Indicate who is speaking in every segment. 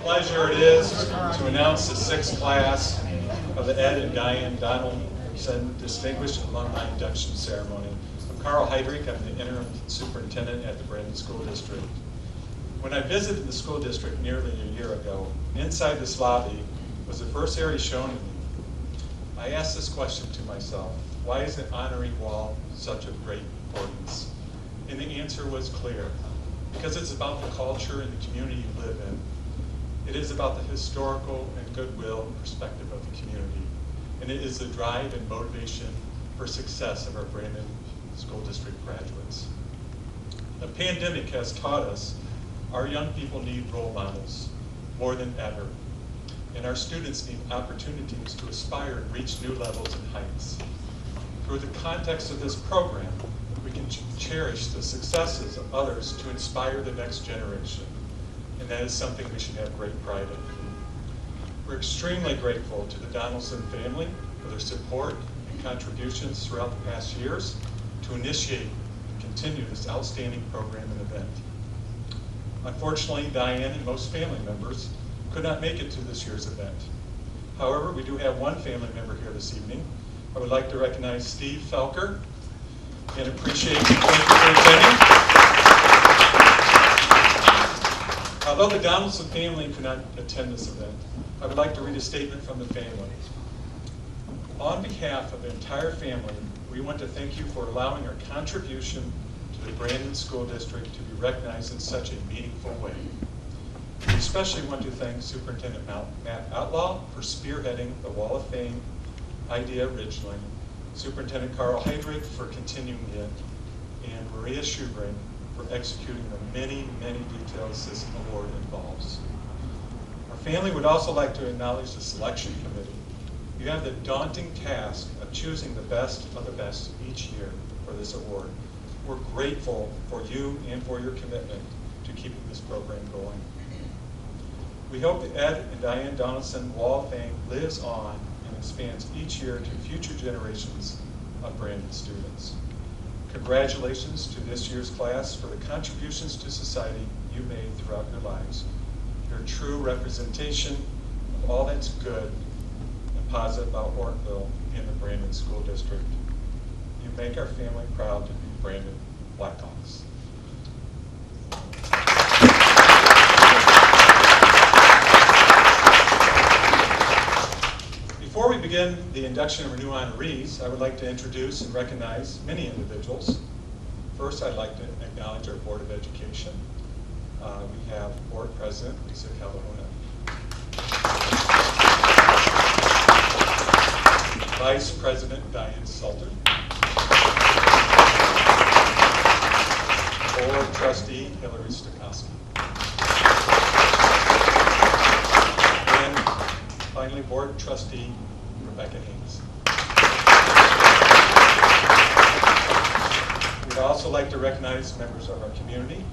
Speaker 1: pleasure it is to announce the sixth class of the Ed and Diane Donaldson Distinguished Alumni Induction Ceremony. I'm Carl Heidrick. I'm the interim superintendent at the Brandon School District. When I visited the school district nearly a year ago, inside this lobby was the first area shown to me. I asked this question to myself: why is the honorary wall such of great importance? And the answer was clear. Because it's about the culture and the community you live in. It is about the historical and goodwill perspective of the community. And it is the drive and motivation for success of our Brandon School District graduates. The pandemic has taught us our young people need role models more than ever. And our students need opportunities to aspire and reach new levels and heights. Through the context of this program, we can cherish the successes of others to inspire the next generation. And that is something we should have great pride in. We're extremely grateful to the Donaldson family for their support and contributions throughout the past years to initiate and continue this outstanding program and event. Unfortunately, Diane and most family members could not make it to this year's event. However, we do have one family member here this evening. I would like to recognize Steve Felker and appreciate you. Thank you for attending. Although the Donaldson family could not attend this event, I would like to read a statement from the family. On behalf of the entire family, we want to thank you for allowing our contribution to the Brandon School District to be recognized in such a meaningful way. We especially want to thank Superintendent Matt Outlaw for spearheading the Wall of Fame idea originally, Superintendent Carl Heidrick for continuing it, and Maria Schubring for executing the many, many details this award involves. Our family would also like to acknowledge the selection committee. You have the daunting task of choosing the best of the best each year for this award. We're grateful for you and for your commitment to keeping this program going. We hope the Ed and Diane Donaldson Wall of Fame lives on and expands each year to future generations of Brandon students. Congratulations to this year's class for the contributions to society you made throughout your lives. You're a true representation of all that's good and positive about Ortonville and the Brandon School District. You make our family proud to be Brandon Blackhawks. Before we begin the induction of our new honorees, I would like to introduce and recognize many individuals. First, I'd like to acknowledge our Board of Education. We have Board President Lisa Calahuna, Vice President Diane Salter, Board Trustee Hillary Stokowski, and finally Board Trustee Rebecca Haynes. We'd also like to recognize members of our community.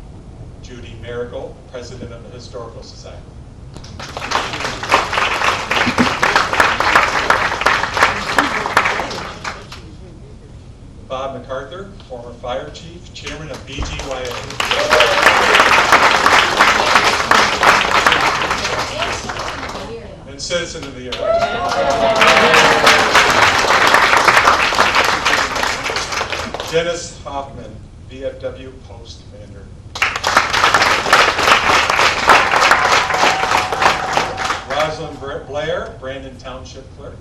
Speaker 1: Judy Marigold, President of the Historical Society. Bob MacArthur, former Fire Chief, Chairman of BGYA. And Citizen of the Year. Dennis Hoffman, VFW Post Commander. Rosalind Blair, Brandon Township Clerk.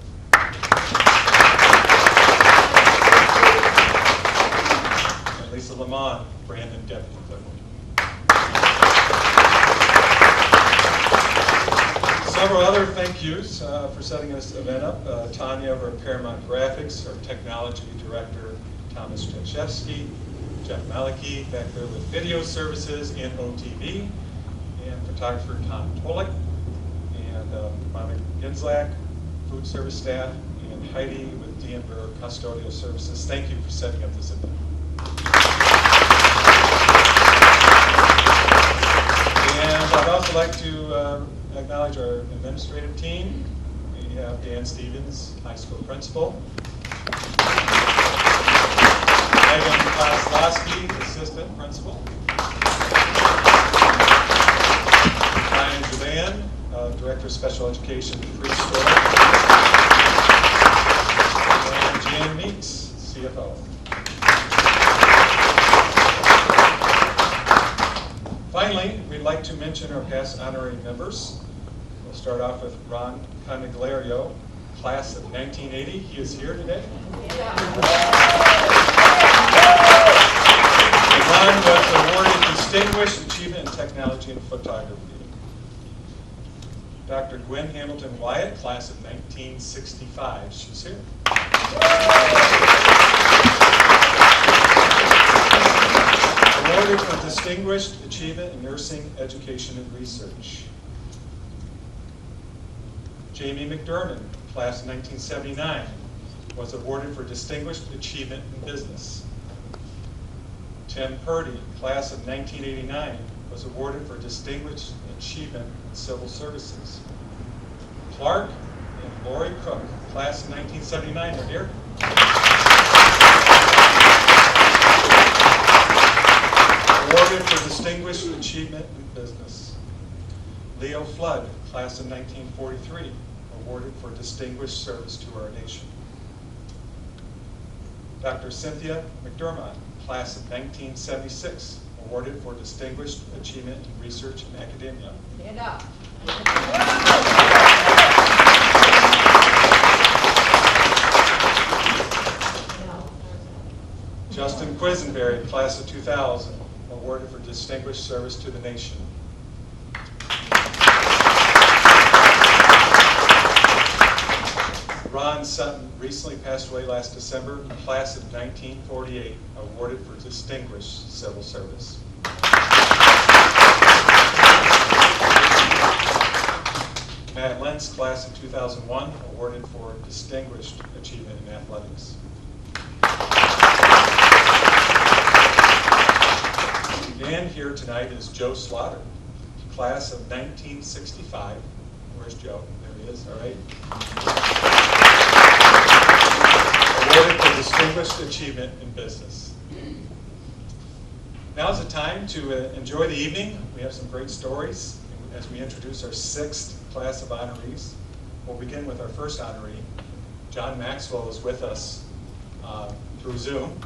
Speaker 1: And Lisa Lamont, Brandon Deputy Clerk. Several other thank yous for setting this event up. Tanya over at Paramount Graphics, our Technology Director, Thomas Jenszewski, Jeff Maliki back there with Video Services and OTV, and photographer Tom Tolik, and Monica Ginzlak, Food Service staff, and Heidi with Denver Custodial Services. Thank you for setting up this event. And I'd also like to acknowledge our administrative team. We have Dan Stevens, high school principal. Megan Kozlowski, assistant principal. Ryan Javan, Director of Special Education Preschool. And Jan Meeks, CFO. Finally, we'd like to mention our past honorary members. We'll start off with Ron Conigliario, class of 1980. He is here today. Ron was awarded Distinguished Achievement in Technology and Photography. Dr. Gwen Hamilton Wyatt, class of 1965. She's here. Awarded for Distinguished Achievement in Nursing, Education, and Research. Jamie Mcdermott, class of 1979, was awarded for Distinguished Achievement in Business. Tim Purdy, class of 1989, was awarded for Distinguished Achievement in Civil Services. Clark and Lori Cook, class of 1979, are here. Awarded for Distinguished Achievement in Business. Leo Flood, class of 1943, awarded for Distinguished Service to our nation. Dr. Cynthia Mcdermott, class of 1976, awarded for Distinguished Achievement in Research and Academia.
Speaker 2: Stand up.
Speaker 1: Justin Quisenberry, class of 2000, awarded for Distinguished Service to the nation. Ron Sutton recently passed away last December, class of 1948, awarded for Distinguished Civil Service. Matt Lentz, class of 2001, awarded for Distinguished Achievement in Athletics. And here tonight is Joe Slaughter, class of 1965. Where's Joe? There he is, all right. Awarded for Distinguished Achievement in Business. Now's the time to enjoy the evening. We have some great stories as we introduce our 6th class of honorees. We'll begin with our first honoree. John Maxwell is with us through Zoom.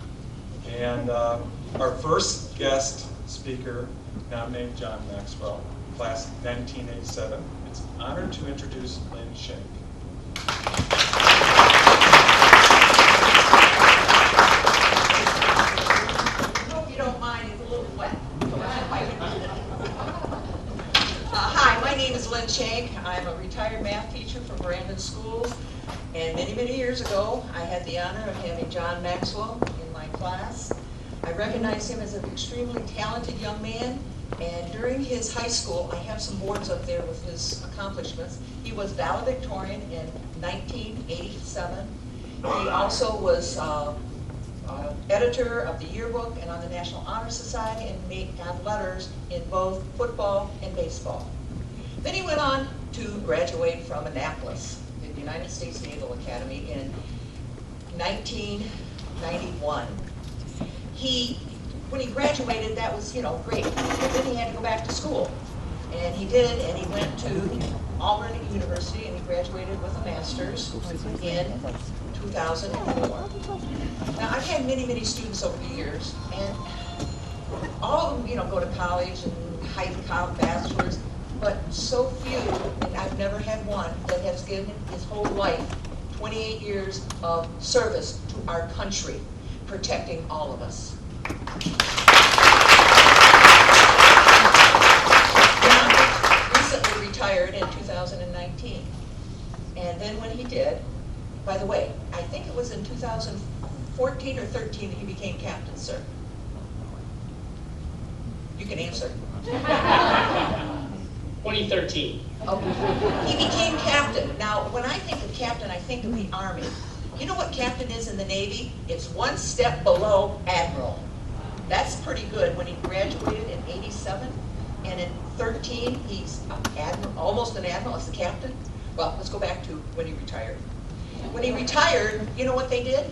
Speaker 1: And our first guest speaker, now named John Maxwell, class of 1987. It's an honor to introduce Lynn Shank.
Speaker 2: I hope you don't mind, it's a little wet. Hi, my name is Lynn Shank. I'm a retired math teacher from Brandon Schools. And many, many years ago, I had the honor of having John Maxwell in my class. I recognize him as an extremely talented young man, and during his high school, I have some boards up there with his accomplishments. He was valedictorian in 1987. He also was editor of the yearbook and on the National Honor Society, and got letters in both football and baseball. Then he went on to graduate from Annapolis, the United States Naval Academy, in 1991. When he graduated, that was, great. But then he had to go back to school. And he did, and he went to Auburn University, and he graduated with a master's in 2004. Now, I've had many, many students over the years, and all of them, go to college and high bachelors, but so few, and I've never had one, that has given his whole life, 28 years of service to our country, protecting all of us. John recently retired in 2019. And then when he did, by the way, I think it was in 2014 or 13 that he became captain, sir. You can answer.
Speaker 3: 2013.
Speaker 2: Okay. He became captain. Now, when I think of captain, I think of the Army. You know what captain is in the Navy? It's one step below admiral. That's pretty good. When he graduated in 87, and in 13, he's almost an admiral as the captain. Well, let's go back to when he retired. When he retired, you know what they did?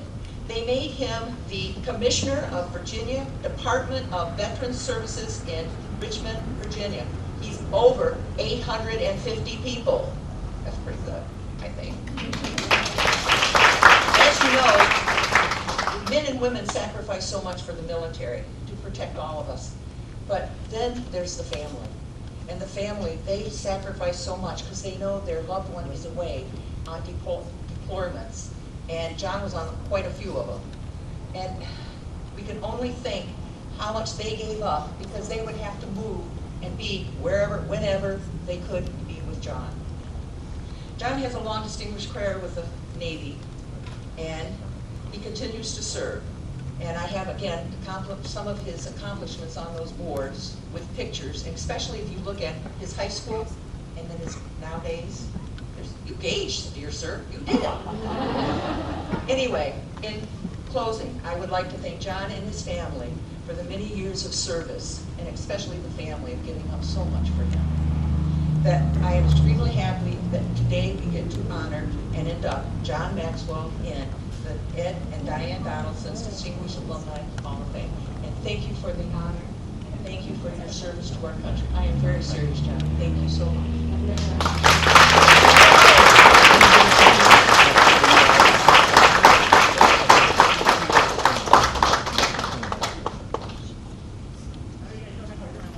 Speaker 2: They made him the Commissioner of Virginia Department of Veterans Services in Richmond, Virginia. He's over 850 people. That's pretty good, I think. As you know, men and women sacrifice so much for the military to protect all of us. But then there's the family. And the family, they sacrifice so much because they know their loved one is away on deployments. And John was on quite a few of them. And we can only think how much they gave up because they would have to move and be wherever, whenever they could be with John. John has a long distinguished career with the Navy, and he continues to serve. And I have, again, some of his accomplishments on those boards with pictures, and especially if you look at his high school and then his nowadays. You gauged, dear sir, you did it. Anyway, in closing, I would like to thank John and his family for the many years of service, and especially the family of giving up so much for him. That I am extremely happy that today we get to honor and induct John Maxwell in the Ed and Diane Donaldson's Distinguished Alumni Hall of Fame. And thank you for the honor, and thank you for your service to our country. I am very serious, John. Thank you so much.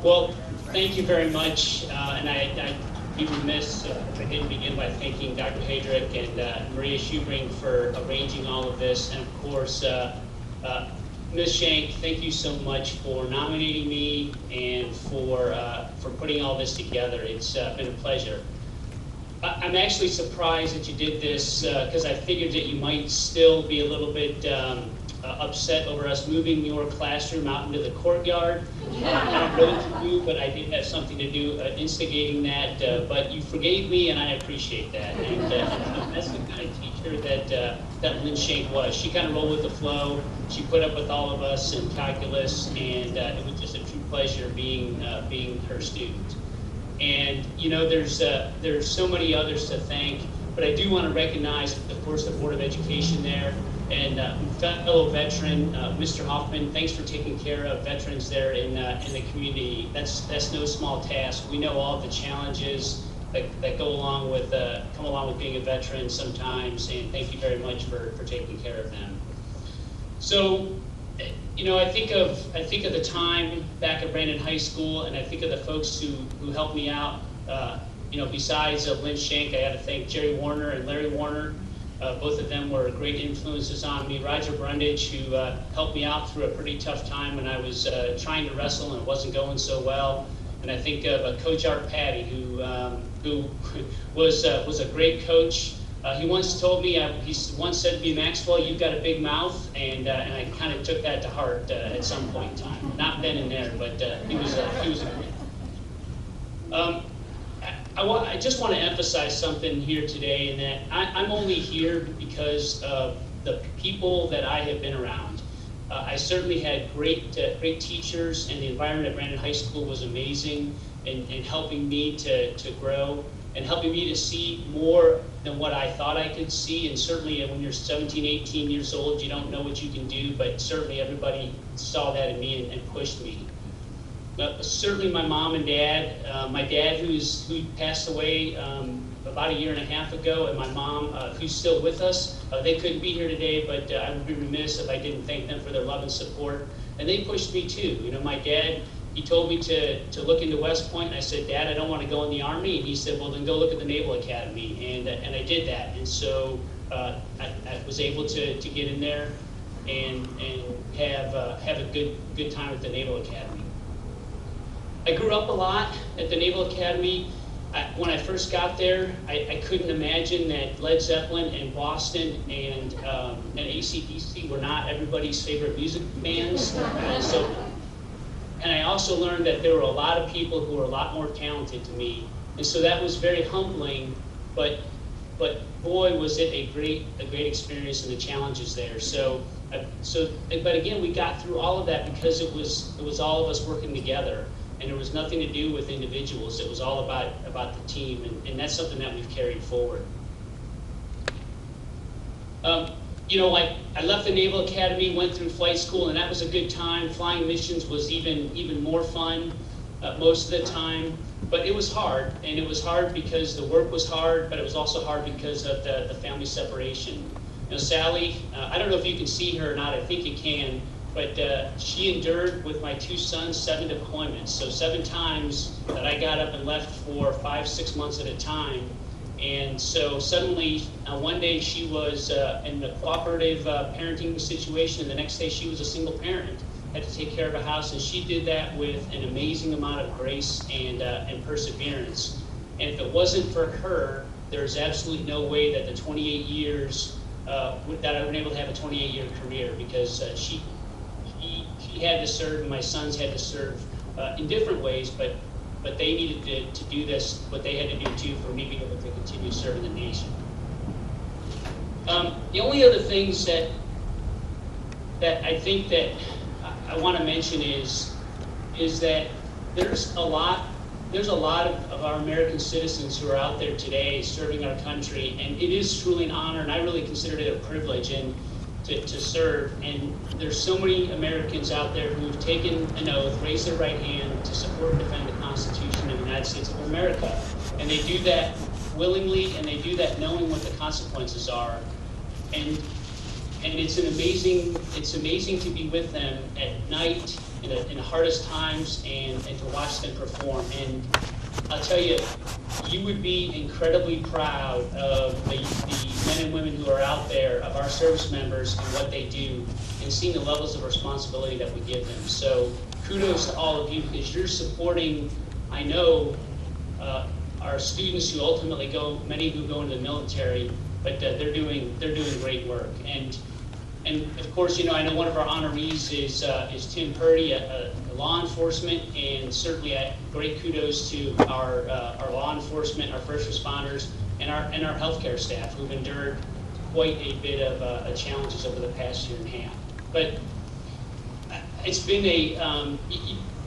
Speaker 3: Well, thank you very much, and I'd be remiss if I didn't begin by thanking Dr. Heidrick and Maria Schubring for arranging all of this, and of course, Ms. Shank, thank you so much for nominating me and for putting all this together. It's been a pleasure. I'm actually surprised that you did this because I figured that you might still be a little bit upset over us moving your classroom out into the courtyard. I don't know what to do, but I did have something to do instigating that. But you forgave me, and I appreciate that. And that's the kind of teacher that Lynn Shank was. She kind of rolled with the flow. She put up with all of us in calculus, and it was just a true pleasure being her student. And you know, there's so many others to thank, but I do want to recognize, of course, the Board of Education there. And fellow veteran, Mr. Hoffman, thanks for taking care of veterans there in the community. That's no small task. We know all the challenges that go along with come along with being a veteran sometimes, and thank you very much for taking care of them. So, you know, I think of the time back at Brandon High School, and I think of the folks who helped me out. You know, besides Lynn Shank, I got to thank Jerry Warner and Larry Warner. Both of them were great influences on me. Roger Brundage, who helped me out through a pretty tough time when I was trying to wrestle and it wasn't going so well. And I think of Coach Art Patty, who was a great coach. He once told me, he once said to me, Maxwell, you've got a big mouth, and I kind of took that to heart at some point in time. Not then and there, but he was a great. I just want to emphasize something here today, in that I'm only here because of the people that I have been around. I certainly had great teachers, and the environment at Brandon High School was amazing in helping me to grow and helping me to see more than what I thought I could see. And certainly when you're 17, 18 years old, you don't know what you can do, but certainly everybody saw that in me and pushed me. But certainly my mom and dad, my dad who passed away about a year and a half ago, and my mom who's still with us. They couldn't be here today, but I would be remiss if I didn't thank them for their love and support. And they pushed me too. You know, my dad, he told me to look into West Point, and I said, Dad, I don't want to go in the Army. And he said, well, then go look at the Naval Academy. And I did that. And so I was able to get in there and have a good time at the Naval Academy. I grew up a lot at the Naval Academy. When I first got there, I couldn't imagine that Led Zeppelin and Boston and AC/DC were not everybody's favorite music bands. And I also learned that there were a lot of people who were a lot more talented to me. And so that was very humbling, but boy, was it a great experience, and the challenges there. But again, we got through all of that because it was all of us working together. And there was nothing to do with individuals. It was all about the team, and that's something that we've carried forward. You know, I left the Naval Academy, went through flight school, and that was a good time. Flying missions was even more fun most of the time. But it was hard, and it was hard because the work was hard, but it was also hard because of the family separation. You know, Sally, I don't know if you can see her or not, I think you can, but she endured with my 2 sons 7 deployments. So 7 times that I got up and left for 5-6 months at a time. And so suddenly, one day she was in a cooperative parenting situation, and the next day she was a single parent, had to take care of a house, and she did that with an amazing amount of grace and perseverance. And if it wasn't for her, there's absolutely no way that the 28 years, that I would have been able to have a 28-year career, because she had to serve, and my sons had to serve in different ways, but they needed to do this, what they had to do too, for me being able to continue serving the nation. The only other things that I think that I want to mention is that there's a lot of our American citizens who are out there today serving our country, and it is truly an honor, and I really consider it a privilege and to serve. And there's so many Americans out there who have taken an oath, raised their right hand to support and defend the Constitution of the United States of America, and they do that willingly, and they do that knowing what the consequences are. And it's amazing to be with them at night in the hardest times and to watch them perform. And I'll tell you, you would be incredibly proud of the men and women who are out there, of our service members and what they do, and seeing the levels of responsibility that we give them. So kudos to all of you, because you're supporting, I know, our students who ultimately many who go into the military, but they're doing great work. And of course, you know, I know one of our honorees is Tim Purdy, a law enforcement, and certainly great kudos to our law enforcement, our first responders, and our healthcare staff who've endured quite a bit of challenges over the past year and a half. But it's been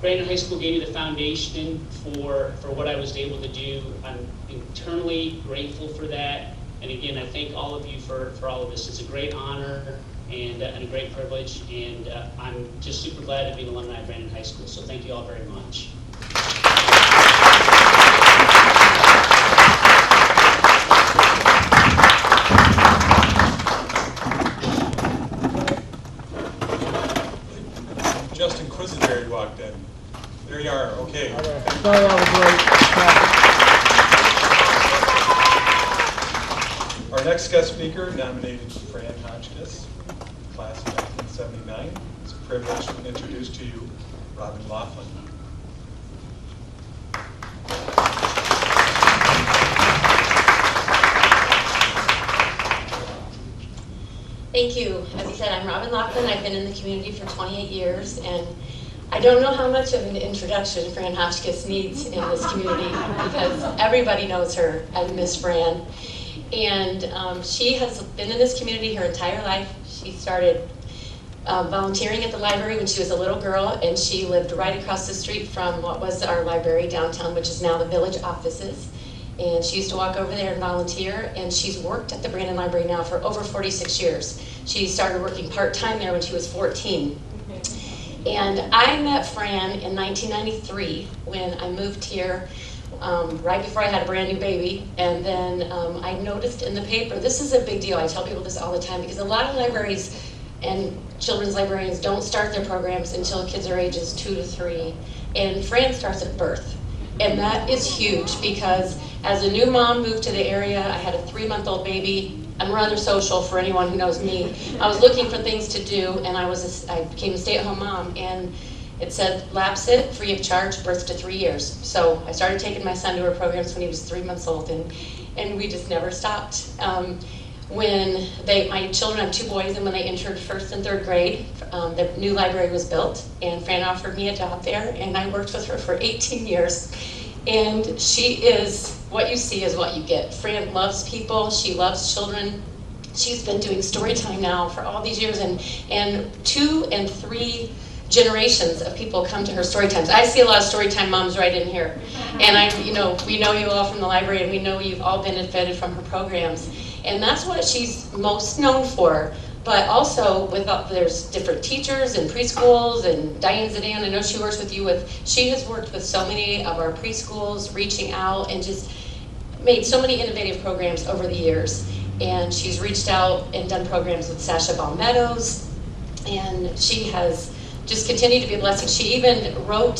Speaker 3: Brandon High School gave me the foundation for what I was able to do. I'm eternally grateful for that. And again, I thank all of you for all of this. It's a great honor and a great privilege, and I'm just super glad to be an alumni of Brandon High School. So thank you all very much.
Speaker 1: Justin Quisenberry walked in. There you are, okay.
Speaker 4: Sorry, that was
Speaker 1: Our next guest speaker nominated Fran Hotchkiss, class of 1979. It's a privilege to introduce to you Robin Laughlin.
Speaker 5: Thank you. As he said, I'm Robin Laughlin. I've been in the community for 28 years, and I don't know how much of an introduction Fran Hotchkiss needs in this community, because everybody knows her as Miss Fran. And she has been in this community her entire life. She started volunteering at the library when she was a little girl, and she lived right across the street from what was our library downtown, which is now the village offices. And she used to walk over there and volunteer, and she's worked at the Brandon Library now for over 46 years. She started working part-time there when she was 14. And I met Fran in 1993 when I moved here right before I had a brand new baby. And then I noticed in the paper, this is a big deal, I tell people this all the time, because a lot of libraries and children's librarians don't start their programs until kids are ages 2 to 3. And Fran starts at birth. And that is huge, because as a new mom moved to the area, I had a 3-month-old baby. I'm rather social for anyone who knows me. I was looking for things to do, and I became a stay-at-home mom, and it said LAPSIT, free of charge, birth to 3 years. So I started taking my son to her programs when he was 3 months old, and we just never stopped. When my children, I have 2 boys, and when they entered 1st and 3rd grade, the new library was built, and Fran offered me a job there, and I worked with her for 18 years. And she is, what you see is what you get. Fran loves people, she loves children. She's been doing story time now for all these years, and 2 and 3 generations of people come to her story times. I see a lot of story time moms right in here. And we know you all from the library, and we know you've all benefited from her programs. And that's what she's most known for. But also there's different teachers in preschools, and Diane Zidane, I know she works with you she has worked with so many of our preschools, reaching out and just made so many innovative programs over the years. And she's reached out and done programs with Sasha Meadows, and she has just continued to be a blessing. She even wrote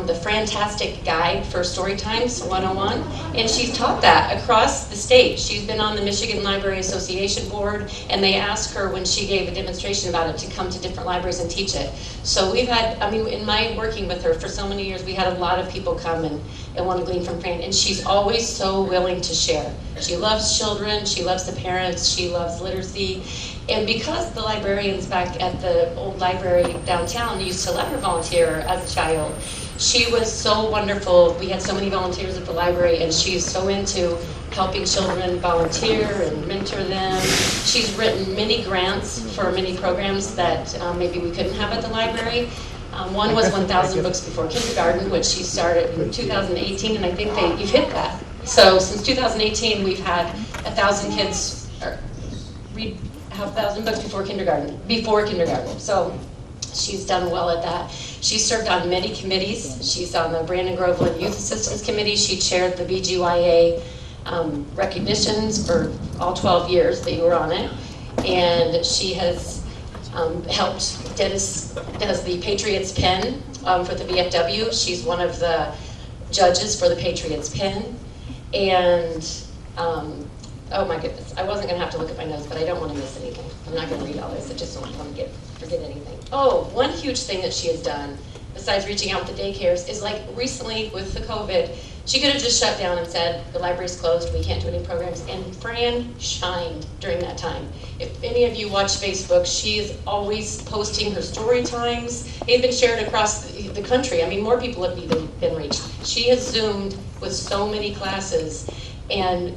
Speaker 5: the Fantastic Guide for Storytimes 101, and she's taught that across the state. She's been on the Michigan Library Association board, and they asked her when she gave a demonstration about it to come to different libraries and teach it. So we've had, in my working with her for so many years, we had a lot of people come and want to glean from Fran, and she's always so willing to share. She loves children, she loves the parents, she loves literacy. And because the librarians back at the old library downtown used to let her volunteer as a child, she was so wonderful. We had so many volunteers at the library, and she's so into helping children volunteer and mentor them. She's written many grants for many programs that maybe we couldn't have at the library. One was 1,000 Books Before Kindergarten, which she started in 2018, and I think you've hit that. So since 2018, we've had 1,000 kids read 1,000 books before kindergarten. So she's done well at that. She's served on many committees. She's on the Brandon Groveland Youth Assistance Committee. She chaired the BGYA recognitions for all 12 years that you were on it. And she has helped Dennis does the Patriots Pen for the VFW. She's one of the judges for the Patriots Pen. And oh my goodness, I wasn't going to have to look at my notes, but I don't want to miss anything. I'm not going to read all this. I just don't want to forget anything. Oh, one huge thing that she has done, besides reaching out with the daycares, is like recently with the COVID, she could have just shut down and said, the library's closed, we can't do any programs. And Fran shined during that time. If any of you watch Facebook, she is always posting her story times. They've been shared across the country. More people have even been reached. She has Zoomed with so many classes, and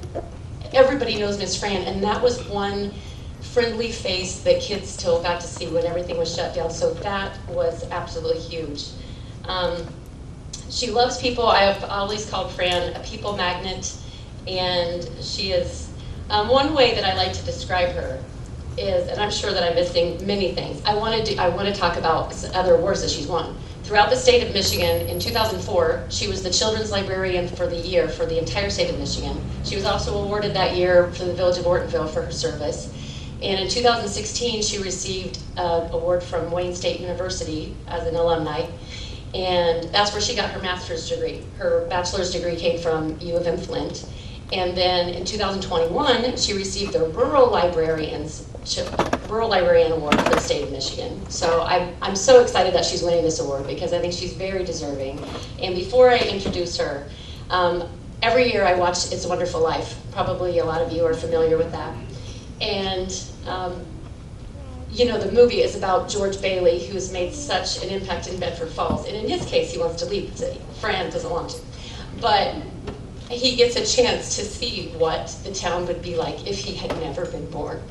Speaker 5: everybody knows Miss Fran, and that was one friendly face that kids still got to see when everything was shut down, so that was absolutely huge. She loves people. I have always called Fran a people magnet, and she is, one way that I like to describe her is, and I'm sure that I'm missing many things, I want to talk about other awards that she's won. Throughout the state of Michigan, in 2004, she was the Children's Librarian for the year for the entire state of Michigan. She was also awarded that year for the Village of Ortonville for her service. And in 2016, she received an award from Wayne State University as an alumni. And that's where she got her master's degree. Her bachelor's degree came from U of M Flint. And then in 2021, she received the Rural Librarian Award for the state of Michigan. So I'm so excited that she's winning this award because I think she's very deserving. And before I introduce her, every year I watch It's a Wonderful Life. Probably a lot of you are familiar with that. And the movie is about George Bailey, who's made such an impact in Bedford Falls. And in his case, he wants to leave the city. Fran doesn't want to. But he gets a chance to see what the town would be like if he had never been born.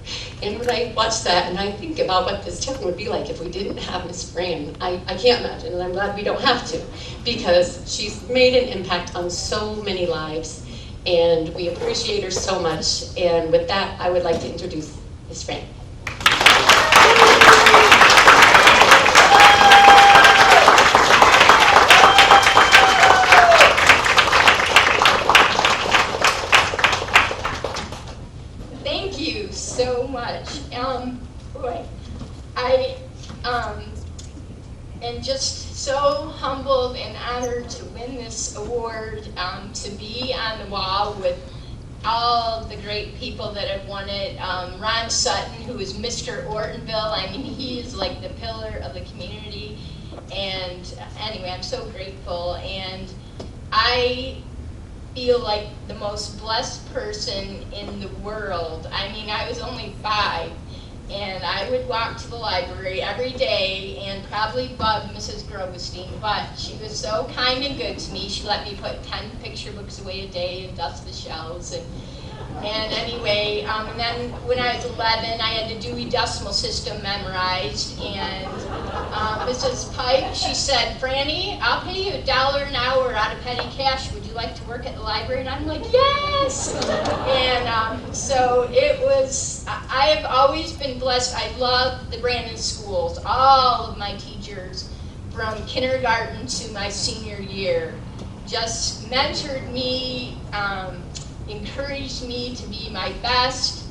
Speaker 5: And when I watch that and I think about what this town would be like if we didn't have Miss Fran, I can't imagine, and I'm glad we don't have to, because she's made an impact on so many lives, and we appreciate her so much. And with that, I would like to introduce Miss Fran.
Speaker 4: So much. I am just so humbled and honored to win this award, to be on the wall with all the great people that have won it. Ron Sutton, who is Mr. Ortonville, he is like the pillar of the community. And anyway, I'm so grateful. And I feel like the most blessed person in the world. I was only 5, and I would walk to the library every day and probably bug Mrs. Grobestein, but she was so kind and good to me. She let me put 10 picture books away a day and dust the shelves. And anyway, and then when I was 11, I had the Dewey Decimal System memorized, and Mrs. Pike, she said, "Franny, I'll pay you $1 an hour out of petty cash. Would you like to work at the library?" And I'm like, yes! And so it was, I have always been blessed. I love the Brandon schools. All of my teachers from kindergarten to my senior year just mentored me, encouraged me to be my best.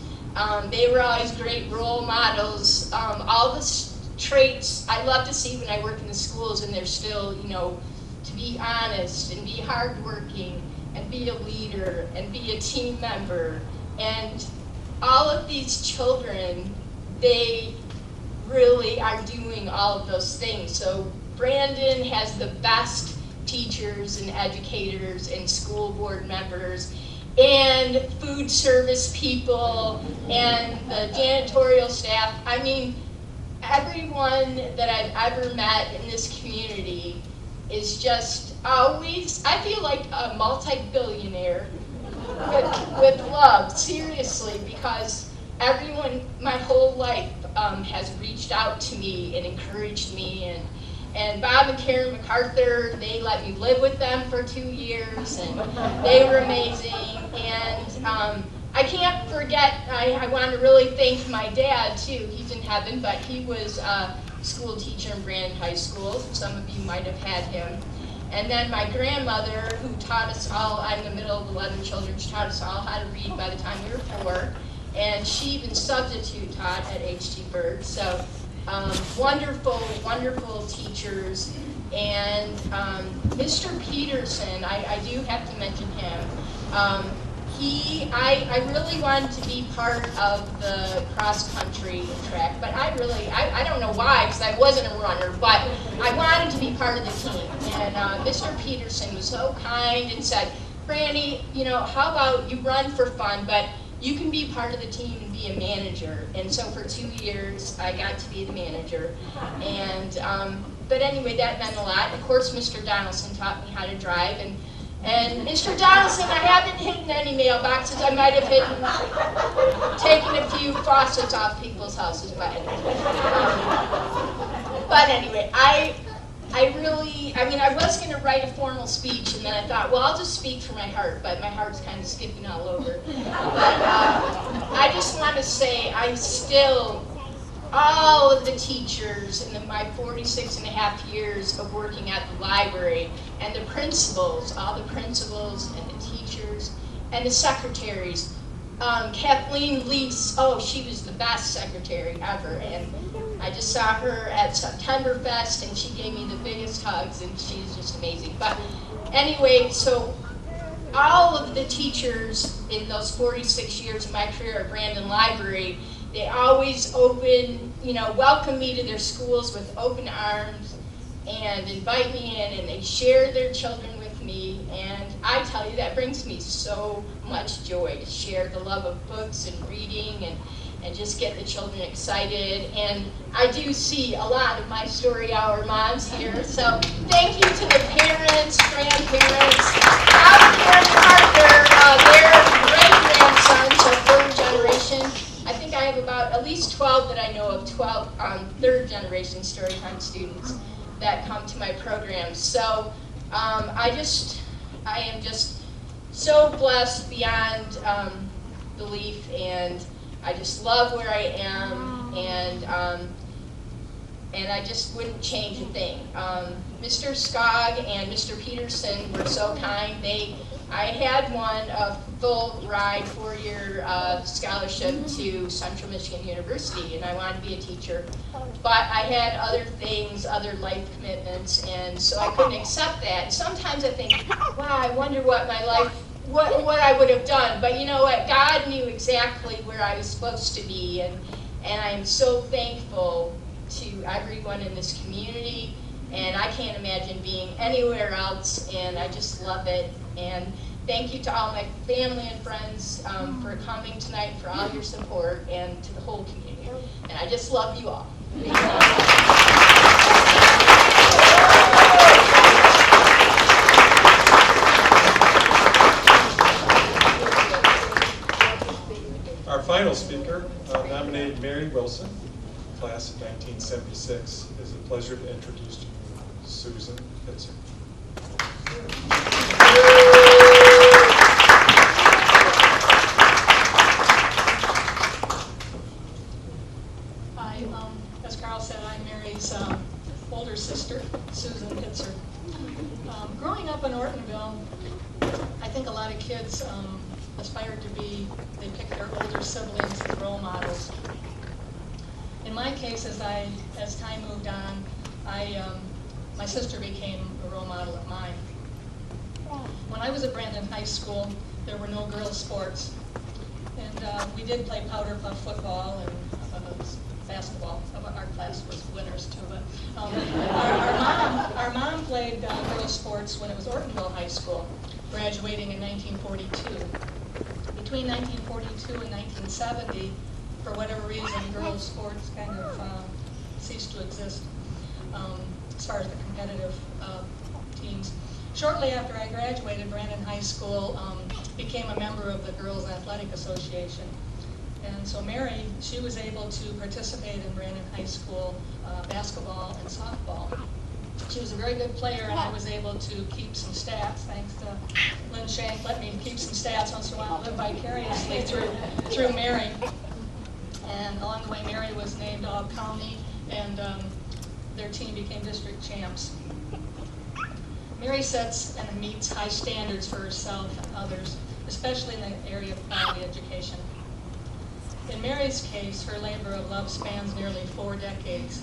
Speaker 4: They were always great role models. All the traits I love to see when I work in the schools, and they're still, to be honest and be hardworking and be a leader and be a team member. And all of these children, they really are doing all of those things. So Brandon has the best teachers and educators and school board members and food service people and the janitorial staff. I mean, everyone that I've ever met in this community is just always, I feel like a multi-billionaire with love, seriously, because everyone my whole life has reached out to me and encouraged me, and Bob and Karen MacArthur, they let me live with them for 2 years, and they were amazing. And I can't forget, I want to really thank my dad too. He's in heaven, but he was a school teacher in Brandon High School. Some of you might have had him. And then my grandmother, who taught us all, I'm the middle of 11 children, she taught us all how to read by the time we were 4. And she even substitute taught at H.T. Bird. So wonderful, wonderful teachers. And Mr. Peterson, I do have to mention him. I really wanted to be part of the cross-country track, but I don't know why, because I wasn't a runner, but I wanted to be part of the team. And Mr. Peterson was so kind and said, Franny, how about you run for fun, but you can be part of the team and be a manager. And so for 2 years, I got to be the manager. And but anyway, that meant a lot. Of course, Mr. Donaldson taught me how to drive. And Mr. Donaldson, I haven't hidden any mailboxes. I might have taken a few faucets off people's houses, but anyway, I was going to write a formal speech, and then I thought, well, I'll just speak from my heart, but my heart's kind of skipping all over. But I just want to say all of the teachers in my 46 and a half years of working at the library, and the principals, all the principals and the teachers and the secretaries. Kathleen Lease, she was the best secretary ever, and I just saw her at Septemberfest, and she gave me the biggest hugs, and she's just amazing. But anyway, so all of the teachers in those 46 years of my career at Brandon Library, they always welcome me to their schools with open arms and invite me in, and they share their children with me. And I tell you, that brings me so much joy to share the love of books and reading and just get the children excited. And I do see a lot of my Story Hour moms here, so thank you to the parents, grandparents, Bob and Karen MacArthur, their great-grandsons are third generation. I think I have about at least 12 that I know of, 12 third-generation Storytime students that come to my programs. So I am just so blessed beyond belief, and I just love where I am, and I just wouldn't change a thing. Mr. Skog and Mr. Peterson were so kind. I had won a full ride 4-year scholarship to Central Michigan University, and I wanted to be a teacher. But I had other things, other life commitments, and so I couldn't accept that. Sometimes I think, wow, I wonder what my life, what I would have done. But you know what? God knew exactly where I was supposed to be, and I am so thankful to everyone in this community, and I can't imagine being anywhere else, and I just love it. And thank you to all my family and friends for coming tonight, for all your support, and to the whole community. And I just love you all.
Speaker 1: Our final speaker, nominated Mary Wilson, class of 1976. It is a pleasure to introduce to you Susan Pitzer.
Speaker 6: to be, they pick their older siblings as role models. In my case, as time moved on, my sister became a role model of mine. When I was at Brandon High School, there were no girls' sports. And we did play powder puff football and basketball. Our class was winners too. But our mom played girls' sports when it was Ortonville High School, graduating in 1942. Between 1942 and 1970, for whatever reason, girls' sports kind of ceased to exist as far as the competitive teams. Shortly after I graduated, Brandon High School became a member of the Girls Athletic Association. And so Mary, she was able to participate in Brandon High School basketball and softball. She was a very good player, and I was able to keep some stats, thanks to Lynn Shank let me keep some stats once in a while, live vicariously through Mary. And along the way, Mary was named All-County, and their team became district champs. Mary sets and meets high standards for herself and others, especially in the area of quality education. In Mary's case, her labor of love spans nearly 4 decades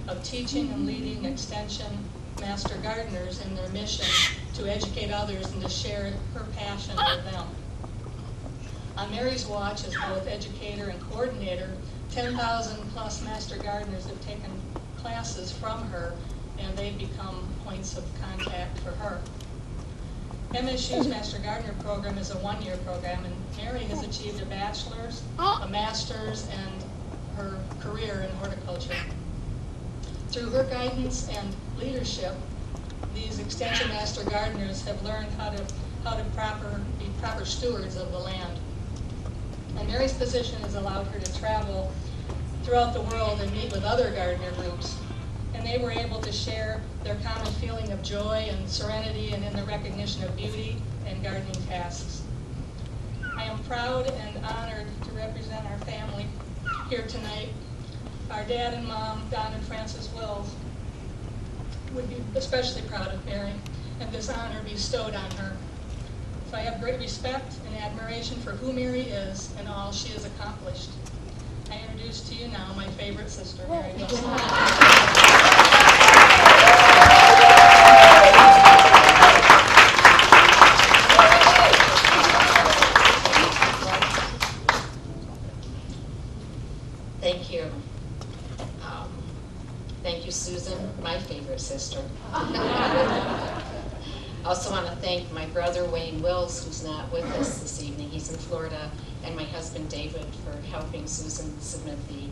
Speaker 6: of teaching and leading Extension Master Gardeners in their mission to educate others and to share her passion with them. On Mary's watch as both educator and coordinator, 10,000 plus Master Gardeners have taken classes from her, and they've become points of contact for her. MSU's Master Gardener program is a 1-year program, and Mary has achieved a bachelor's, a master's, and her career in horticulture. Through her guidance and leadership, these Extension Master Gardeners have learned how to be proper stewards of the land. And Mary's position has allowed her to travel throughout the world and meet with other gardener groups. And they were able to share their common feeling of joy and serenity and in the recognition of beauty and gardening tasks. I am proud and honored to represent our family here tonight. Our dad and mom, Don and Frances Wills, would be especially proud of Mary and this honor bestowed on her. So I have great respect and admiration for who Mary is and all she has accomplished. I introduce to you now my favorite sister, Mary Wilson.
Speaker 7: Thank you. Thank you, Susan, my favorite sister. I also want to thank my brother, Wayne Wills, who's not with us this evening. He's in Florida, and my husband, David, for helping Susan submit the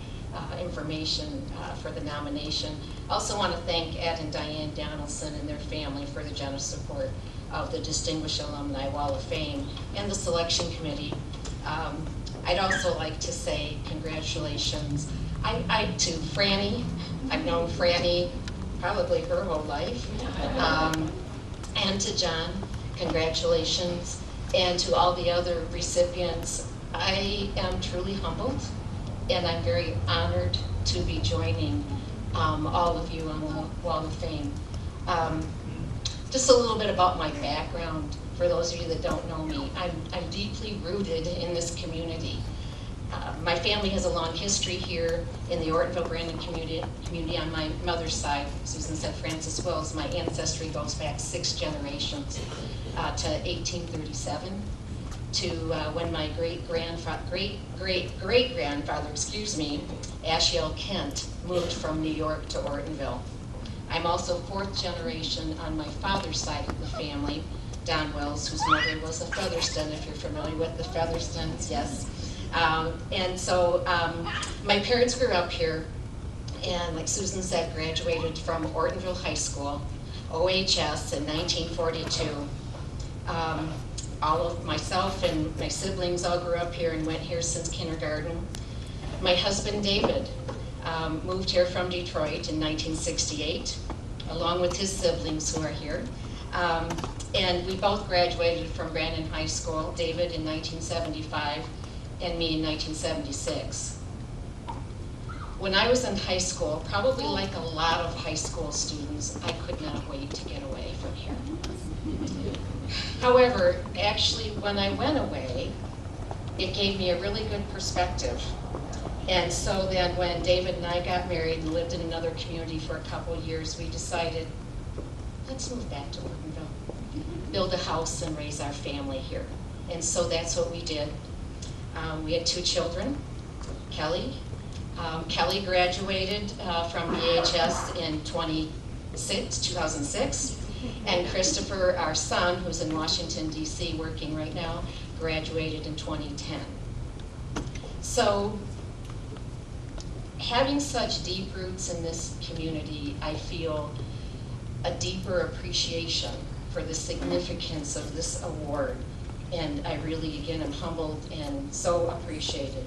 Speaker 7: information for the nomination. I also want to thank Ed and Diane Donaldson and their family for the generous support of the Distinguished Alumni Wall of Fame and the selection committee. I'd also like to say congratulations to Franny. I've known Franny probably her whole life. And to John, congratulations. And to all the other recipients, I am truly humbled, and I'm very honored to be joining all of you on the Wall of Fame. Just a little bit about my background. For those of you that don't know me, I'm deeply rooted in this community. My family has a long history here in the Ortonville-Brandon community on my mother's side. Susan said Frances Wills. My ancestry goes back 6 generations to 1837, to when my great-grandfather, Ashiel Kent, moved from New York to Ortonville. I'm also 4th generation on my father's side of the family, Don Wells, whose mother was a Featherston, if you're familiar with the Featherstons, yes. And so my parents grew up here, and like Susan said, graduated from Ortonville High School, OHS, in 1942. All of myself and my siblings all grew up here and went here since kindergarten. My husband, David, moved here from Detroit in 1968, along with his siblings who are here. And we both graduated from Brandon High School, David in 1975, and me in 1976. When I was in high school, probably like a lot of high school students, I could not wait to get away from here. However, actually, when I went away, it gave me a really good perspective. And so then when David and I got married and lived in another community for a couple of years, we decided, let's move back to Ortonville, build a house and raise our family here. And so that's what we did. We had 2 children, Kelly. Kelly graduated from BHS in 2006, and Christopher, our son, who's in Washington, D.C. working right now, graduated in 2010. So having such deep roots in this community, I feel a deeper appreciation for the significance of this award. And I really, again, am humbled and so appreciated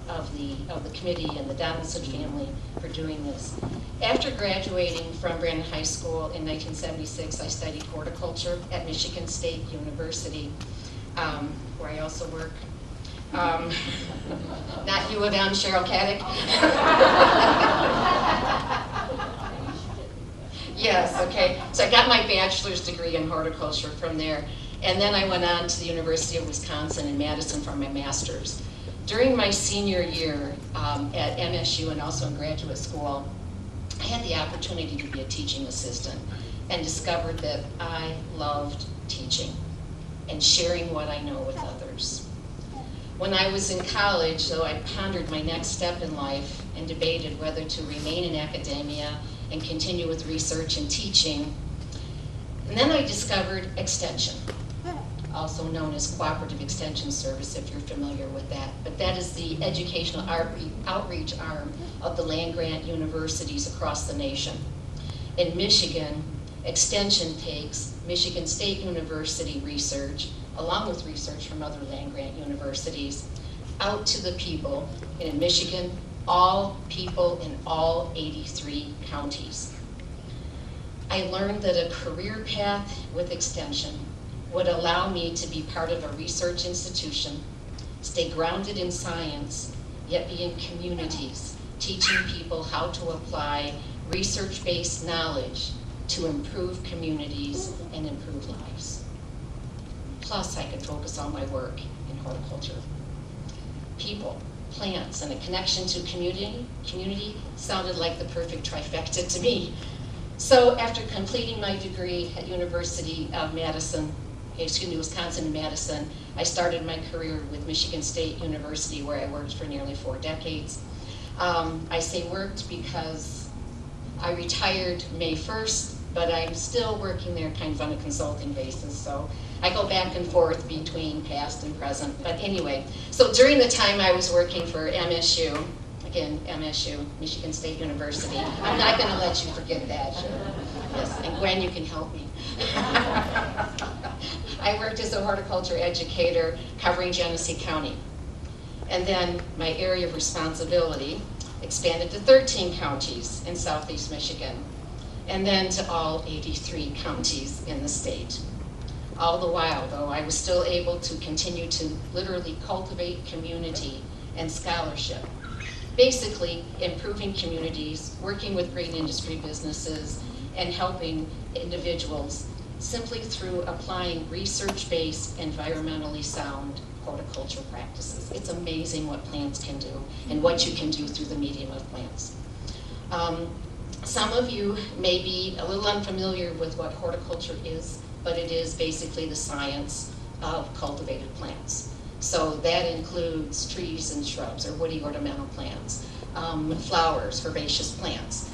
Speaker 7: of the committee and the Donaldson family for doing this. After graduating from Brandon High School in 1976, I studied horticulture at Michigan State University, where I also work. Not U of M, Cheryl Caddick. Yes, okay. So I got my bachelor's degree in horticulture from there. And then I went on to the University of Wisconsin in Madison for my master's. During my senior year at MSU and also in graduate school, I had the opportunity to be a teaching assistant and discovered that I loved teaching and sharing what I know with others. When I was in college, though, I pondered my next step in life and debated whether to remain in academia and continue with research and teaching. And then I discovered extension, also known as Cooperative Extension Service, if you're familiar with that. But that is the educational outreach arm of the land-grant universities across the nation. In Michigan, Extension takes Michigan State University research, along with research from other land-grant universities, out to the people. And in Michigan, all people in all 83 counties. I learned that a career path with Extension would allow me to be part of a research institution, stay grounded in science, yet be in communities, teaching people how to apply research-based knowledge to improve communities and improve lives. Plus, I could focus on my work in horticulture. People, plants, and a connection to community sounded like the perfect trifecta to me. So after completing my degree at Wisconsin and Madison, I started my career with Michigan State University, where I worked for nearly 4 decades. I say worked because I retired May 1st, but I'm still working there kind of on a consulting basis, so I go back and forth between past and present. But anyway, so during the time I was working for MSU, again, MSU, Michigan State University, I'm not going to let you forget that. Yes, and Gwen, you can help me. I worked as a horticulture educator covering Genesee County. And then my area of responsibility expanded to 13 counties in southeast Michigan, and then to all 83 counties in the state. All the while, though, I was still able to continue to literally cultivate community and scholarship. Basically, improving communities, working with great industry businesses, and helping individuals simply through applying research-based, environmentally sound horticulture practices. It's amazing what plants can do and what you can do through the medium of plants. Some of you may be a little unfamiliar with what horticulture is, but it is basically the science of cultivated plants. So that includes trees and shrubs or woody ornamental plants, flowers, herbaceous plants,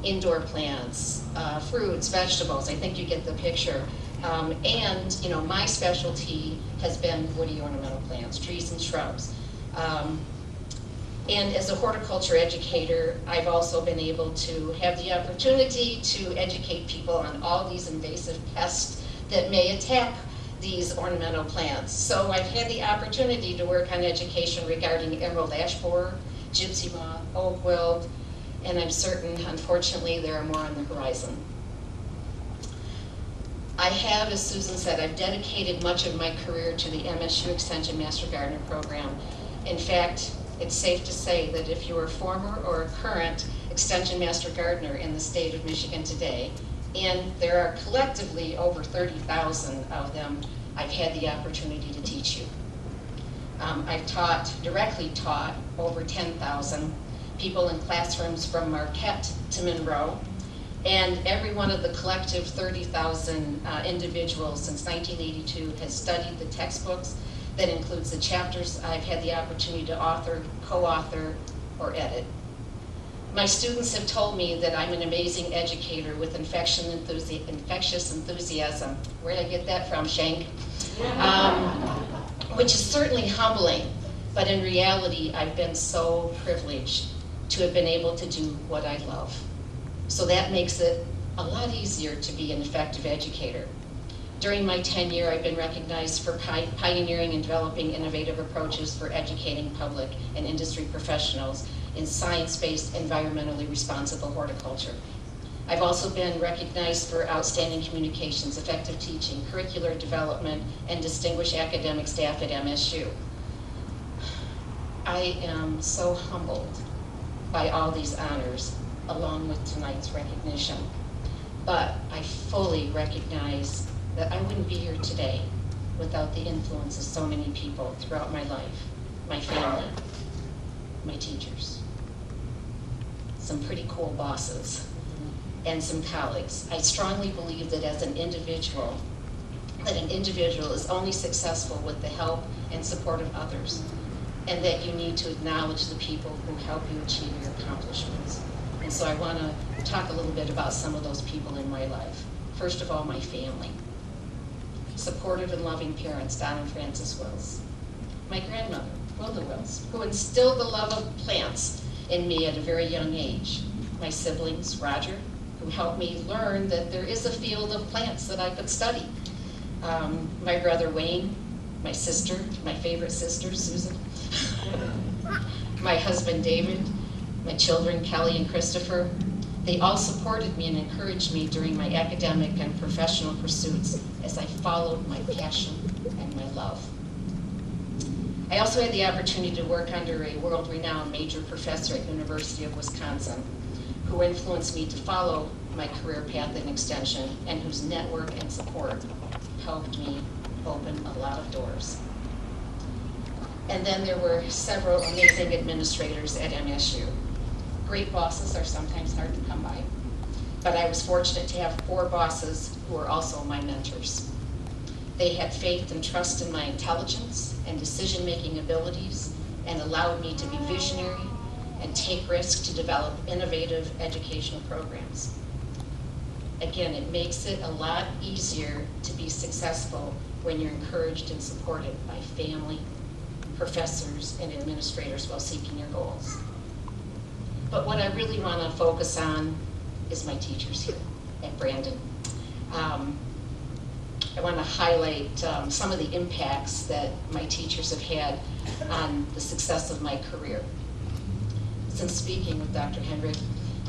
Speaker 7: indoor plants, fruits, vegetables. I think you get the picture. And you know, my specialty has been woody ornamental plants, trees and shrubs. And as a horticulture educator, I've also been able to have the opportunity to educate people on all these invasive pests that may attack these ornamental plants. So I've had the opportunity to work on education regarding emerald ash borer, gypsy moth, oak wilt, and I'm certain, unfortunately, there are more on the horizon. I have, as Susan said, I've dedicated much of my career to the MSU Extension Master Gardener program. In fact, it's safe to say that if you are a former or a current Extension Master Gardener in the state of Michigan today, and there are collectively over 30,000 of them, I've had the opportunity to teach you. I've directly taught over 10,000 people in classrooms from Marquette to Monroe. And every one of the collective 30,000 individuals since 1982 has studied the textbooks. That includes the chapters I've had the opportunity to author, co-author, or edit. My students have told me that I'm an amazing educator with infectious enthusiasm. Where did I get that from, Shank? Which is certainly humbling, but in reality, I've been so privileged to have been able to do what I love. So that makes it a lot easier to be an effective educator. During my tenure, I've been recognized for pioneering and developing innovative approaches for educating public and industry professionals in science-based, environmentally responsible horticulture. I've also been recognized for outstanding communications, effective teaching, curricular development, and distinguished academic staff at MSU. I am so humbled by all these honors, along with tonight's recognition. But I fully recognize that I wouldn't be here today without the influence of so many people throughout my life, my family, my teachers, some pretty cool bosses, and some colleagues. I strongly believe that as an individual, is only successful with the help and support of others, and that you need to acknowledge the people who help you achieve your accomplishments. And so I want to talk a little bit about some of those people in my life. First of all, my family. Supportive and loving parents, Don and Frances Wills. My grandmother, Wilda Wills, who instilled the love of plants in me at a very young age. My siblings, Roger, who helped me learn that there is a field of plants that I could study. My brother Wayne, my sister, my favorite sister, Susan. My husband David, my children Kelly and Christopher. They all supported me and encouraged me during my academic and professional pursuits as I followed my passion and my love. I also had the opportunity to work under a world-renowned major professor at University of Wisconsin, who influenced me to follow my career path in extension and whose network and support helped me open a lot of doors. And then there were several amazing administrators at MSU. Great bosses are sometimes hard to come by, but I was fortunate to have 4 bosses who were also my mentors. They had faith and trust in my intelligence and decision-making abilities and allowed me to be visionary and take risks to develop innovative educational programs. Again, it makes it a lot easier to be successful when you're encouraged and supported by family, professors, and administrators while seeking your goals. But what I really want to focus on is my teachers here at Brandon. I want to highlight some of the impacts that my teachers have had on the success of my career. Since speaking with Dr. Heidrick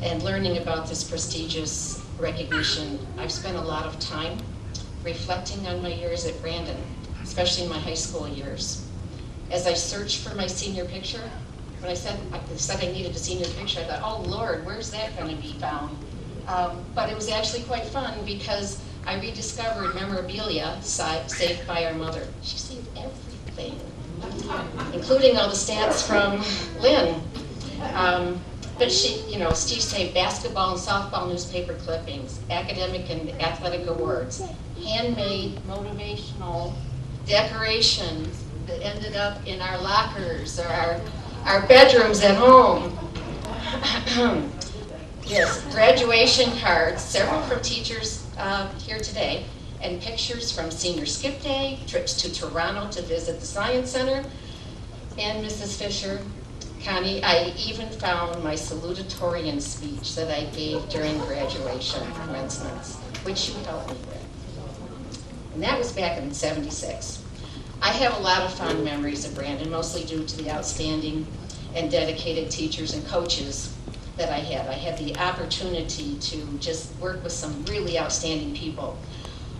Speaker 7: and learning about this prestigious recognition, I've spent a lot of time reflecting on my years at Brandon, especially my high school years. As I searched for my senior picture, when I said I needed a senior picture, I thought, oh Lord, where's that going to be found? But it was actually quite fun because I rediscovered memorabilia saved by our mother. She saved everything, including all the stats from Lynn. But she, she saved basketball and softball newspaper clippings, academic and athletic awards, handmade motivational decorations that ended up in our lockers or our bedrooms at home. Yes, graduation cards, several from teachers here today, and pictures from senior skip day, trips to Toronto to visit the Science Center, and Mrs. Fisher, Connie, I even found my salutatorian speech that I gave during graduation commencements, which you helped me with. And that was back in '76. I have a lot of fond memories of Brandon, mostly due to the outstanding and dedicated teachers and coaches that I had. I had the opportunity to just work with some really outstanding people.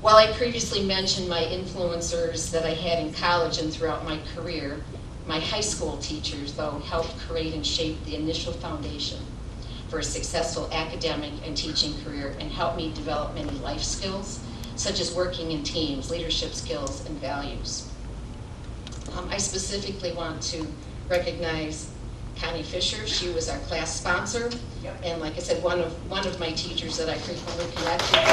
Speaker 7: While I previously mentioned my influencers that I had in college and throughout my career, my high school teachers, though, helped create and shape the initial foundation for a successful academic and teaching career and helped me develop many life skills, such as working in teams, leadership skills, and values. I specifically want to recognize Connie Fisher. She was our class sponsor, and like I said, one of my teachers that I frequently connect with.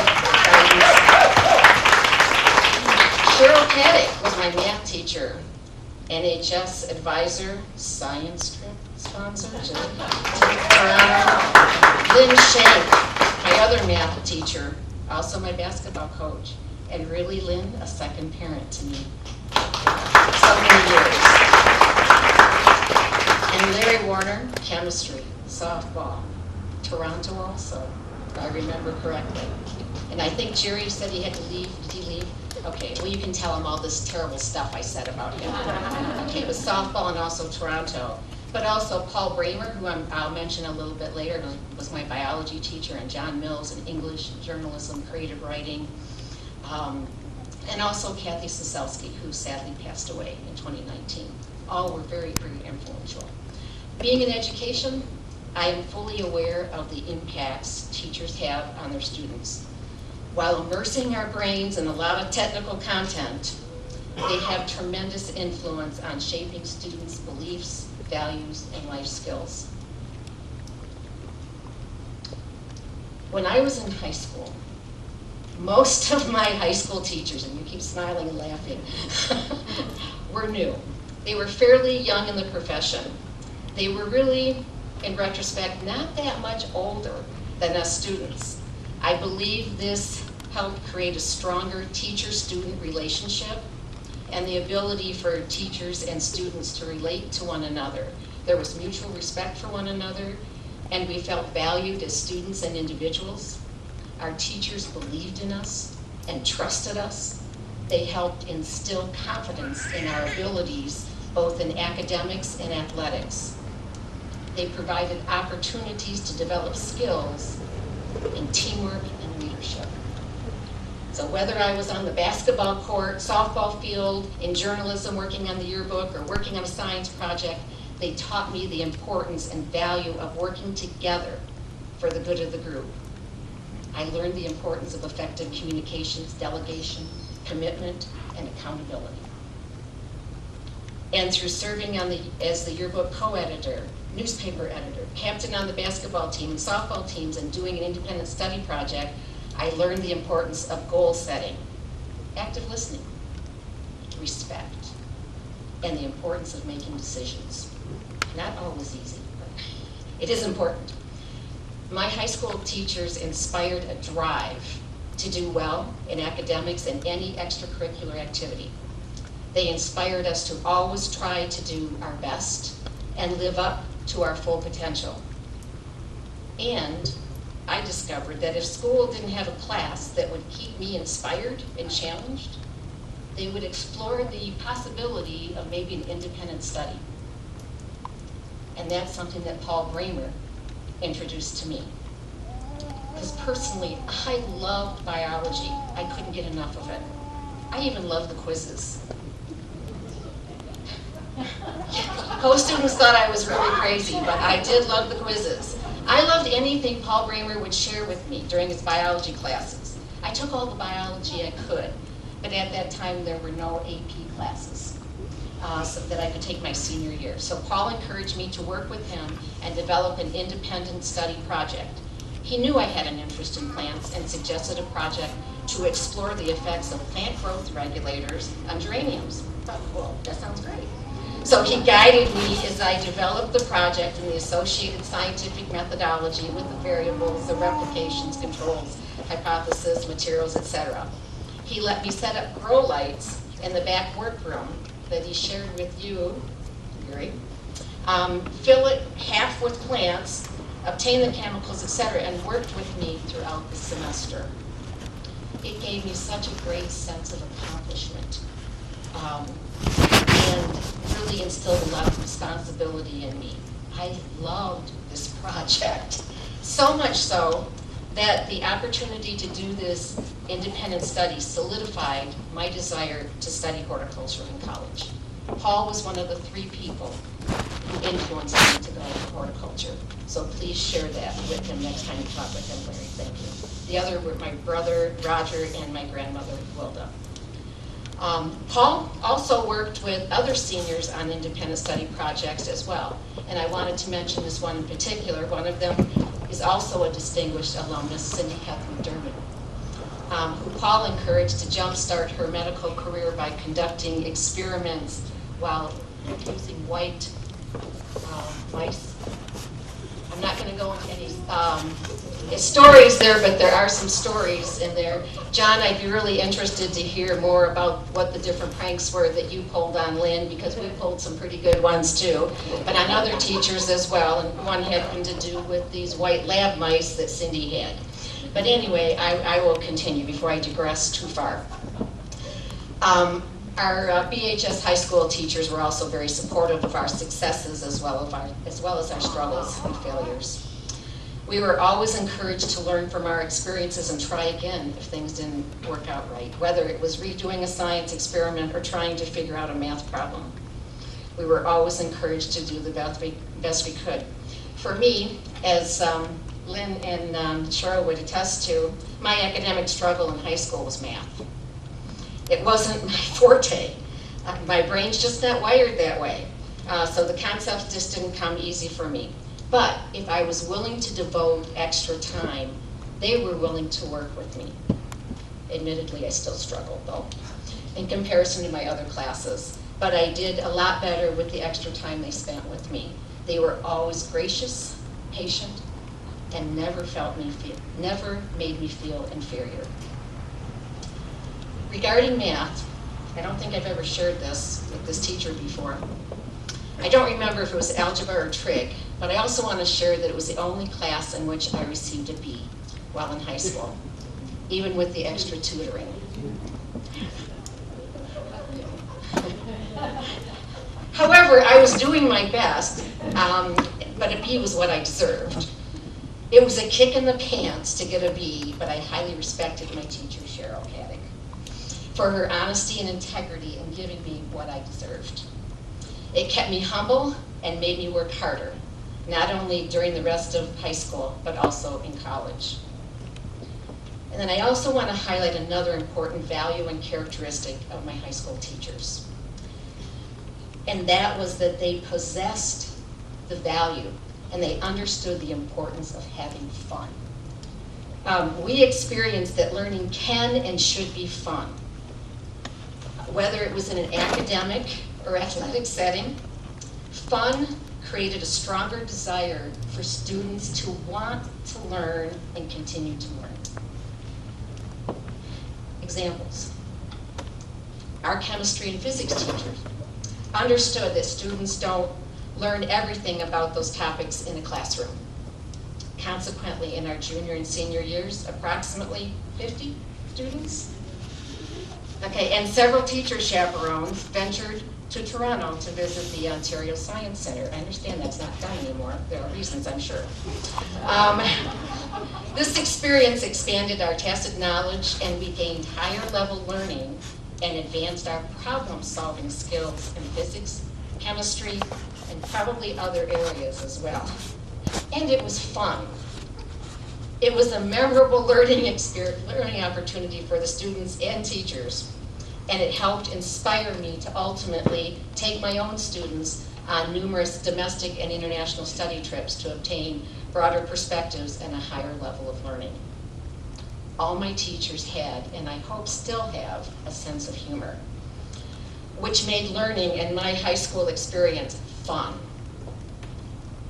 Speaker 7: Cheryl Paddock was my math teacher, NHS advisor, science trip sponsor. Lynn Shank, my other math teacher, also my basketball coach, and really, Lynn, a second parent to me. So many years. And Larry Warner, chemistry, softball, Toronto also, if I remember correctly. And I think Jerry said he had to leave. Did he leave? Okay, well, you can tell him all this terrible stuff I said about him. Okay, it was softball and also Toronto. But also Paul Bramer, who I'll mention a little bit later, was my biology teacher, and John Mills in English, journalism, creative writing. And also Kathy Soselsky, who sadly passed away in 2019. All were very, very influential. Being in education, I am fully aware of the impacts teachers have on their students. While immersing our brains in a lot of technical content, they have tremendous influence on shaping students' beliefs, values, and life skills. When I was in high school, most of my high school teachers, and you keep smiling and laughing, were new. They were fairly young in the profession. They were really, in retrospect, not that much older than us students. I believe this helped create a stronger teacher-student relationship and the ability for teachers and students to relate to one another. There was mutual respect for one another, and we felt valued as students and individuals. Our teachers believed in us and trusted us. They helped instill confidence in our abilities, both in academics and athletics. They provided opportunities to develop skills in teamwork and leadership. So whether I was on the basketball court, softball field, in journalism, working on the yearbook, or working on a science project, they taught me the importance and value of working together for the good of the group. I learned the importance of effective communications, delegation, commitment, and accountability. And through serving as the yearbook co-editor, newspaper editor, captain on the basketball team and softball teams, and doing an independent study project, I learned the importance of goal setting, active listening, respect, and the importance of making decisions. Not always easy, but it is important. My high school teachers inspired a drive to do well in academics and any extracurricular activity. They inspired us to always try to do our best and live up to our full potential. And I discovered that if school didn't have a class that would keep me inspired and challenged, they would explore the possibility of maybe an independent study. And that's something that Paul Bramer introduced to me. Because personally, I loved biology. I couldn't get enough of it. I even loved the quizzes. Co-students thought I was really crazy, but I did love the quizzes. I loved anything Paul Bramer would share with me during his biology classes. I took all the biology I could, but at that time there were no AP classes so that I could take my senior year. So Paul encouraged me to work with him and develop an independent study project. He knew I had an interest in plants and suggested a project to explore the effects of plant growth regulators on geraniums. I thought, well, that sounds great. So he guided me as I developed the project and the associated scientific methodology with the variables, the replications, controls, hypothesis, materials, etc. He let me set up grow lights in the back workroom that he shared with you, Gary. Fill it half with plants, obtain the chemicals, etc., and worked with me throughout the semester. It gave me such a great sense of accomplishment. And really instilled a lot of responsibility in me. I loved this project. So much so that the opportunity to do this independent study solidified my desire to study horticulture in college. Paul was one of the 3 people who influenced me to go into horticulture. So please share that with him next time you talk with him, Larry. Thank you. The other were my brother, Roger, and my grandmother, Wilda. Paul also worked with other seniors on independent study projects as well. And I wanted to mention this one in particular. One of them is also a distinguished alumnus, Cindy Mcdermott, who Paul encouraged to jumpstart her medical career by conducting experiments while using white mice. I'm not going to go into any stories there, but there are some stories in there. John, I'd be really interested to hear more about what the different pranks were that you pulled on Lynn, because we pulled some pretty good ones too, but on other teachers as well, and one had to do with these white lab mice that Cindy had. But anyway, I will continue before I digress too far. Our BHS high school teachers were also very supportive of our successes as well as our struggles and failures. We were always encouraged to learn from our experiences and try again if things didn't work out right, whether it was redoing a science experiment or trying to figure out a math problem. We were always encouraged to do the best we could. For me, as Lynn and Cheryl would attest to, my academic struggle in high school was math. It wasn't my forte. My brain's just not wired that way. So the concepts just didn't come easy for me. But if I was willing to devote extra time, they were willing to work with me. Admittedly, I still struggled though, in comparison to my other classes. But I did a lot better with the extra time they spent with me. They were always gracious, patient, and never made me feel inferior. Regarding math, I don't think I've ever shared this with this teacher before. I don't remember if it was algebra or trig, but I also want to share that it was the only class in which I received a B while in high school, even with the extra tutoring. However, I was doing my best, but a B was what I deserved. It was a kick in the pants to get a B, but I highly respected my teacher, Cheryl Heidrick, for her honesty and integrity in giving me what I deserved. It kept me humble and made me work harder, not only during the rest of high school, but also in college. And then I also want to highlight another important value and characteristic of my high school teachers. And that was that they possessed the value and they understood the importance of having fun. We experienced that learning can and should be fun. Whether it was in an academic or athletic setting, fun created a stronger desire for students to want to learn and continue to learn. Examples. Our chemistry and physics teachers understood that students don't learn everything about those topics in a classroom. Consequently, in our junior and senior years, approximately 50 students. Okay, and several teacher chaperones ventured to Toronto to visit the Ontario Science Centre. I understand that's not done anymore. There are reasons, I'm sure. This experience expanded our tacit knowledge, and we gained higher level learning and advanced our problem-solving skills in physics, chemistry, and probably other areas as well. And it was fun. It was a memorable learning opportunity for the students and teachers, and it helped inspire me to ultimately take my own students on numerous domestic and international study trips to obtain broader perspectives and a higher level of learning. All my teachers had, and I hope still have, a sense of humor, which made learning in my high school experience fun.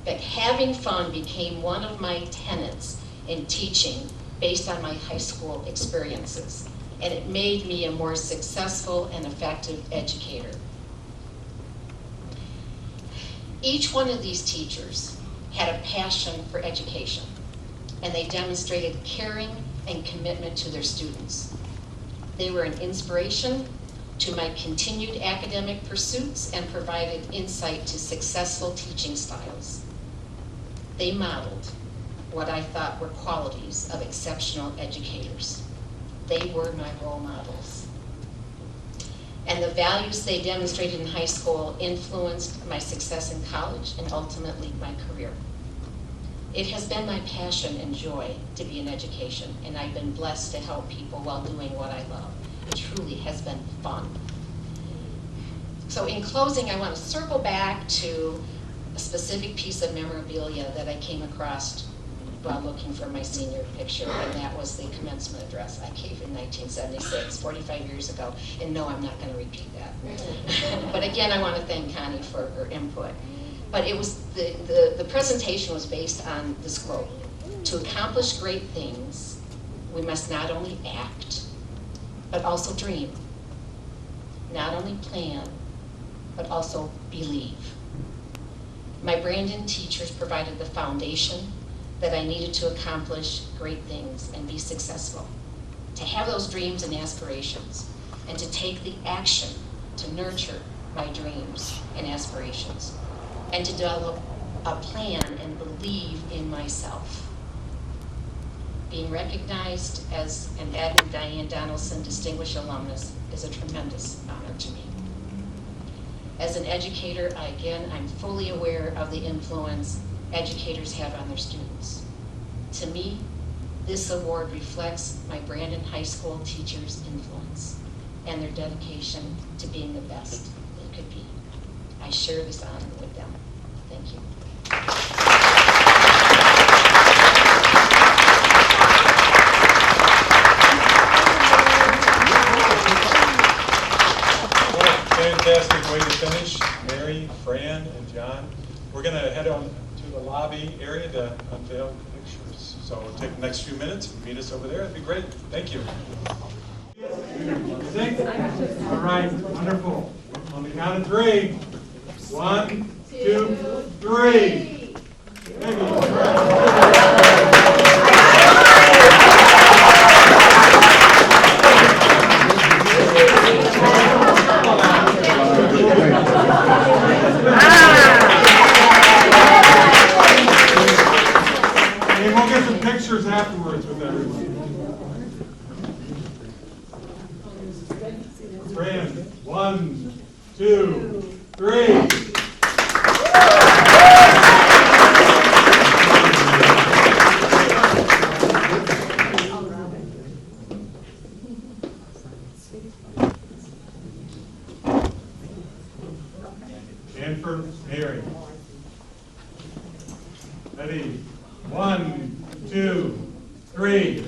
Speaker 7: But having fun became one of my tenets in teaching based on my high school experiences, and it made me a more successful and effective educator. Each one of these teachers had a passion for education, and they demonstrated caring and commitment to their students. They were an inspiration to my continued academic pursuits and provided insight to successful teaching styles. They modeled what I thought were qualities of exceptional educators. They were my role models. And the values they demonstrated in high school influenced my success in college and ultimately my career. It has been my passion and joy to be in education, and I've been blessed to help people while doing what I love. It truly has been fun. So in closing, I want to circle back to a specific piece of memorabilia that I came across while looking for my senior picture, and that was the commencement address I gave in 1976, 45 years ago. And no, I'm not going to repeat that. But again, I want to thank Connie for her input. But it was the presentation was based on this quote: "To accomplish great things, we must not only act, but also dream. Not only plan, but also believe." My Brandon teachers provided the foundation that I needed to accomplish great things and be successful, to have those dreams and aspirations, and to take the action to nurture my dreams and aspirations, and to develop a plan and believe in myself. Being recognized as an Ed and Diane Donaldson Distinguished Alumnus is a tremendous honor to me. As an educator, I'm fully aware of the influence educators have on their students. To me, this award reflects my Brandon High School teachers' influence and their dedication to being the best they could be. I share this honor with them. Thank you.
Speaker 1: Fantastic way to finish, Mary, Fran, and John. We're going to head on to the lobby area to unveil pictures. So we'll take the next few minutes and meet us over there. It'd be great. Thank you.
Speaker 8: Six. All right, wonderful. On the count of three. 1, 2, 3. And we'll get some pictures afterwards with everyone. Fran, 1, 2, 3. And for Mary. Ready? 1, 2, 3.